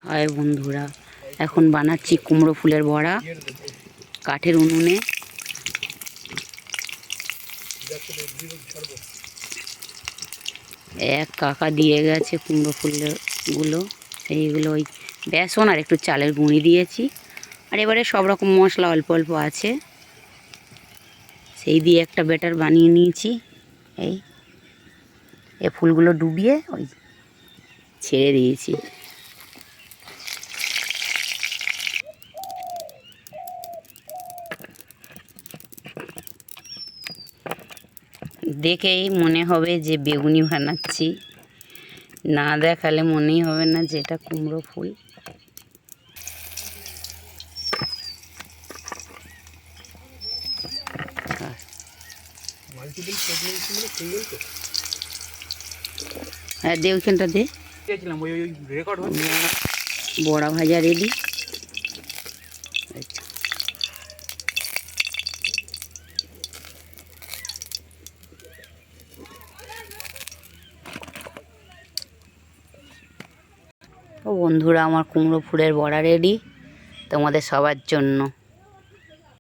High বন্ধুরা, এখন বানাচ্ছি কুমড়ো ফুলের বড়া কাঠের উনুনে। এক কাকা দিয়ে গেছে কুমড়ো ফুলগুলো, সেইগুলো ওই বেসন আর একটু চালের গুঁড়ি দিয়েছি। আর এবারে সব রকম মশলা অল্প অল্প আছে, সেই দিয়ে একটা ব্যাটার বানিয়ে নিয়েছি। এই ফুলগুলো ডুবিয়ে ওই ছেড়ে দিয়েছি। দেখেই মনে হবে যে বেগুনি বানাচ্ছি, না দেখালে মনেই হবে না যে এটা কুমড়ো ফুল। হ্যাঁ দে, ওইখানটা দে। বড়া ভাজা রেডি। ও বন্ধুরা, আমার কুমড়ো ফুলের বড়া রেডি তোমাদের সবার জন্য।